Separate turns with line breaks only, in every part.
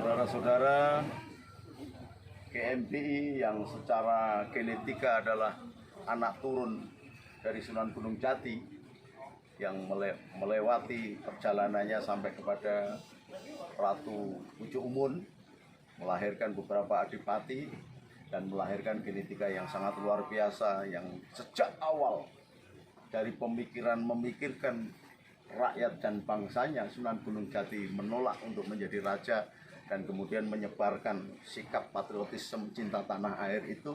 Saudara-saudara, GMBI yang secara genetika adalah anak turun dari Sunan Gunung Jati yang melewati perjalanannya sampai kepada Ratu Pucuk Umun, melahirkan beberapa adipati dan melahirkan genetika yang sangat luar biasa yang sejak awal dari pemikiran memikirkan rakyat dan bangsanya, Sunan Gunung Jati menolak untuk menjadi raja dan kemudian menyebarkan sikap patriotisme cinta tanah air itu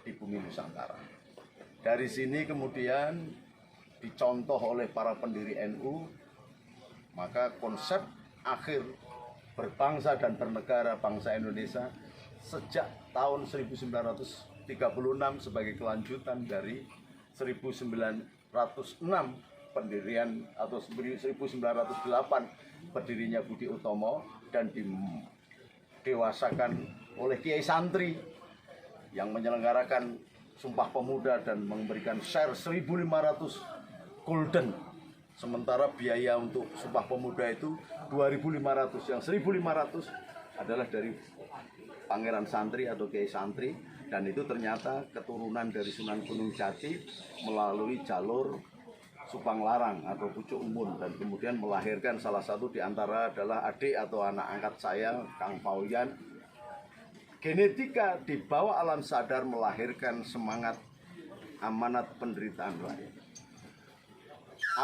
di bumi Nusantara. Dari sini kemudian dicontoh oleh para pendiri NU, maka konsep akhir berbangsa dan bernegara bangsa Indonesia sejak tahun 1936 sebagai kelanjutan dari 1906 pendirian atau 1908 berdirinya Budi Utomo dan didewasakan oleh Kiai Santri yang menyelenggarakan Sumpah Pemuda dan memberikan share 1.500 gulden. Sementara biaya untuk Sumpah Pemuda itu 2.500, yang 1.500 adalah dari Pangeran Santri atau Kiai Santri, dan itu ternyata keturunan dari Sunan Gunung Jati melalui jalur Subang Larang atau Pucuk Umun, dan kemudian melahirkan salah satu di antara adalah adik atau anak angkat saya, Kang Pauyan. Genetika di bawah alam sadar melahirkan semangat amanat penderitaan rakyat.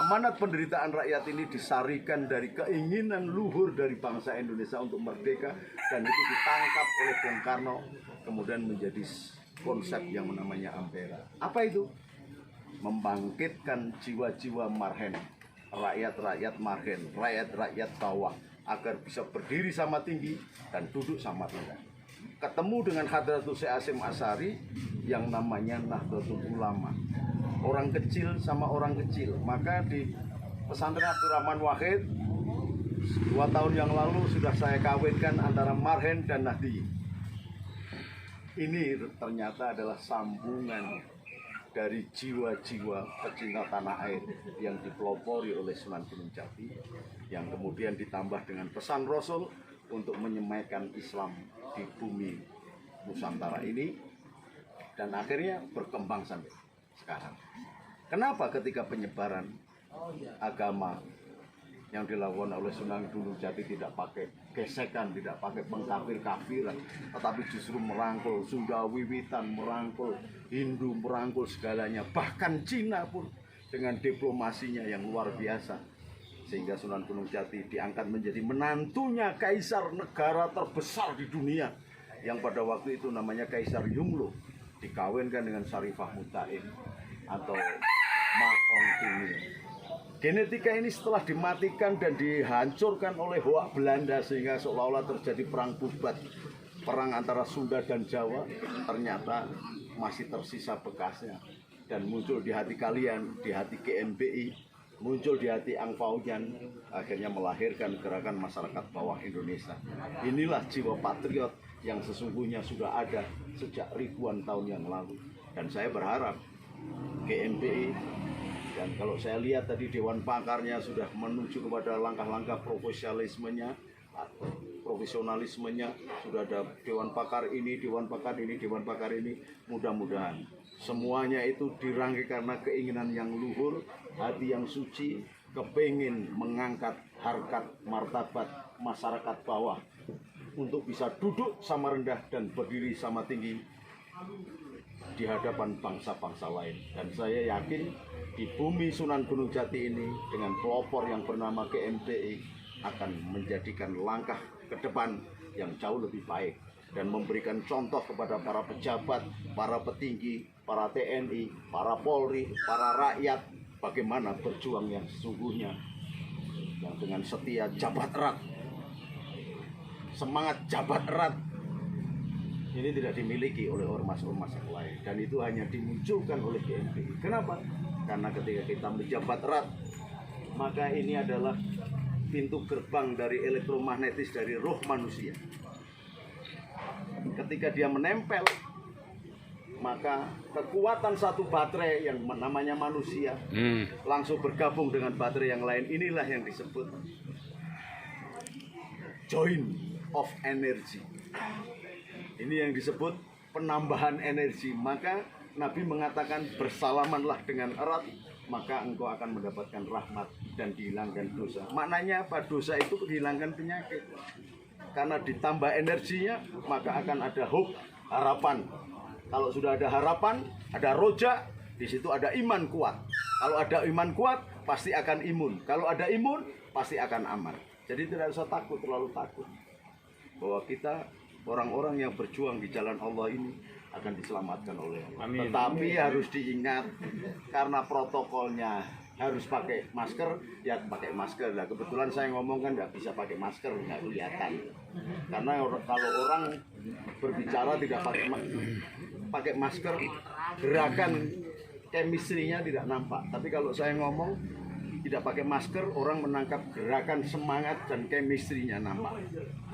Amanat penderitaan rakyat ini disarikan dari keinginan luhur dari bangsa Indonesia untuk merdeka, dan itu ditangkap oleh Bung Karno, kemudian menjadi konsep yang namanya Ampera. Apa itu? Membangkitkan jiwa-jiwa marhen, rakyat-rakyat marhen, rakyat-rakyat bawah, agar bisa berdiri sama tinggi dan duduk sama rendah. Ketemu dengan Hadratul Syekh Hasyim Asy'ari yang namanya Nahdlatul Ulama, orang kecil sama orang kecil. Maka di pesantren Abdurrahman Wahid 2 tahun yang lalu sudah saya kawinkan antara marhen dan Nahdi. Ini ternyata adalah sambungan dari jiwa-jiwa pecinta tanah air yang dipelopori oleh Sunan Gunung Jati, yang kemudian ditambah dengan pesan Rasul untuk menyemaikan Islam di bumi Nusantara ini, dan akhirnya berkembang sampai sekarang. Kenapa ketika penyebaran agama yang dilakukan oleh Sunan Gunung Jati tidak pakai gesekan, tidak pakai pengkafir-kafiran, tetapi justru merangkul Sunda Wiwitan, merangkul Hindu, merangkul segalanya, bahkan Cina pun dengan diplomasinya yang luar biasa, sehingga Sunan Gunung Jati diangkat menjadi menantunya kaisar negara terbesar di dunia yang pada waktu itu namanya Kaisar Yumlo, dikawinkan dengan Syarifah Muta'in atau Ma Ongkini. Genetika ini setelah dimatikan dan dihancurkan oleh Hoak Belanda sehingga seolah-olah terjadi perang bubat, perang antara Sunda dan Jawa, ternyata masih tersisa bekasnya dan muncul di hati kalian, di hati GMBI, muncul di hati Ang Pauyan, akhirnya melahirkan gerakan masyarakat bawah Indonesia. Inilah jiwa patriot yang sesungguhnya sudah ada sejak ribuan tahun yang lalu, dan saya berharap GMBI, dan kalau saya lihat tadi Dewan Pakarnya sudah menuju kepada langkah-langkah profesionalismenya, sudah ada Dewan Pakar ini, Dewan Pakar ini, Dewan Pakar ini. Mudah-mudahan semuanya itu dirangkai karena keinginan yang luhur, hati yang suci, kepingin mengangkat harkat martabat masyarakat bawah untuk bisa duduk sama rendah dan berdiri sama tinggi di hadapan bangsa-bangsa lain. Dan saya yakin di bumi Sunan Gunung Jati ini dengan pelopor yang bernama GMBI akan menjadikan langkah ke depan yang jauh lebih baik dan memberikan contoh kepada para pejabat, para petinggi, para TNI, para Polri, para rakyat, bagaimana berjuang yang sesungguhnya, yang dengan setia jabat erat, semangat jabat erat. Ini tidak dimiliki oleh ormas-ormas yang lain, dan itu hanya dimunculkan oleh GMBI. Kenapa? Karena ketika kita menjabat erat, maka ini adalah pintu gerbang dari elektromagnetis dari roh manusia. Ketika dia menempel, maka kekuatan satu baterai yang namanya manusia langsung bergabung dengan baterai yang lain. Inilah yang disebut join of energy. Ini yang disebut penambahan energi. Maka Nabi mengatakan bersalamanlah dengan erat, maka engkau akan mendapatkan rahmat dan dihilangkan dosa. Maknanya apa? Dosa itu dihilangkan penyakit. Karena ditambah energinya, maka akan ada hope, harapan. Kalau sudah ada harapan, ada roja, di situ ada iman kuat. Kalau ada iman kuat, pasti akan imun. Kalau ada imun, pasti akan aman. Jadi tidak usah takut, terlalu takut. Bahwa kita, orang-orang yang berjuang di jalan Allah ini, akan diselamatkan oleh Allah. Amin. Tetapi harus diingat, karena protokolnya harus pakai masker, ya pakai masker. Nah, kebetulan saya ngomong kan nggak bisa pakai masker, nggak kelihatan. Karena kalau orang berbicara tidak pakai masker, gerakan chemistry-nya tidak nampak. Tapi kalau saya ngomong tidak pakai masker, orang menangkap gerakan semangat dan chemistry-nya nampak.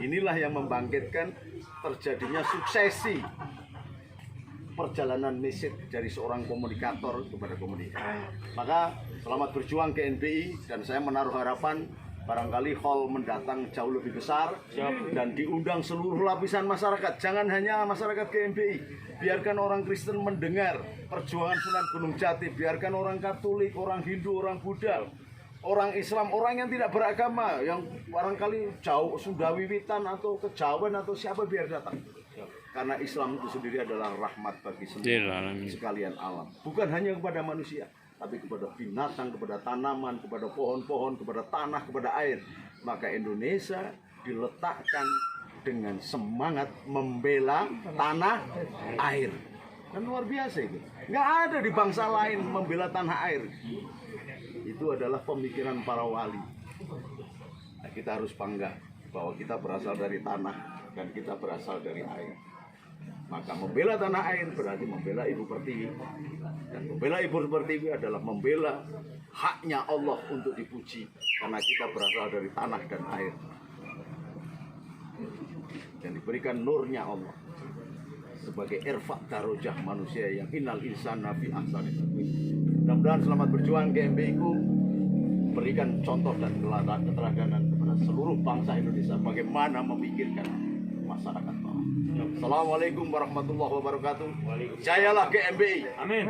Inilah yang membangkitkan terjadinya suksesi perjalanan message dari seorang komunikator kepada komunikator. Maka selamat berjuang GNBI, dan saya menaruh harapan barangkali hall mendatang jauh lebih besar dan diundang seluruh lapisan masyarakat. Jangan hanya masyarakat GNBI, biarkan orang Kristen mendengar perjuangan Sunan Gunung Jati, biarkan orang Katolik, orang Hindu, orang Buddha, orang Islam, orang yang tidak beragama, yang barangkali jauh sudah wiwitan atau kejawen atau siapa, biar datang. Karena Islam itu sendiri adalah rahmat bagi semua sekalian alam. Bukan hanya kepada manusia, tapi kepada binatang, kepada tanaman, kepada pohon-pohon, kepada tanah, kepada air. Maka Indonesia diletakkan dengan semangat membela tanah air. Kan luar biasa itu. Nggak ada di bangsa lain membela tanah air. Itu adalah pemikiran para wali. Nah, kita harus bangga bahwa kita berasal dari tanah dan kita berasal dari air. Maka membela tanah air berarti membela Ibu Pertiwi. Dan membela Ibu Pertiwi adalah membela haknya Allah untuk dipuji. Karena kita berasal dari tanah dan air. Dan diberikan nurnya Allah sebagai irfa' darajah manusia yang innal insana fi ahsani taqwim. Mudah-mudahan selamat berjuang GNBI ku berikan contoh dan keteladanan kepada seluruh bangsa Indonesia bagaimana memikirkan masyarakat bawah. Assalamualaikum warahmatullahi wabarakatuh. Jayalah GNBI. Amin.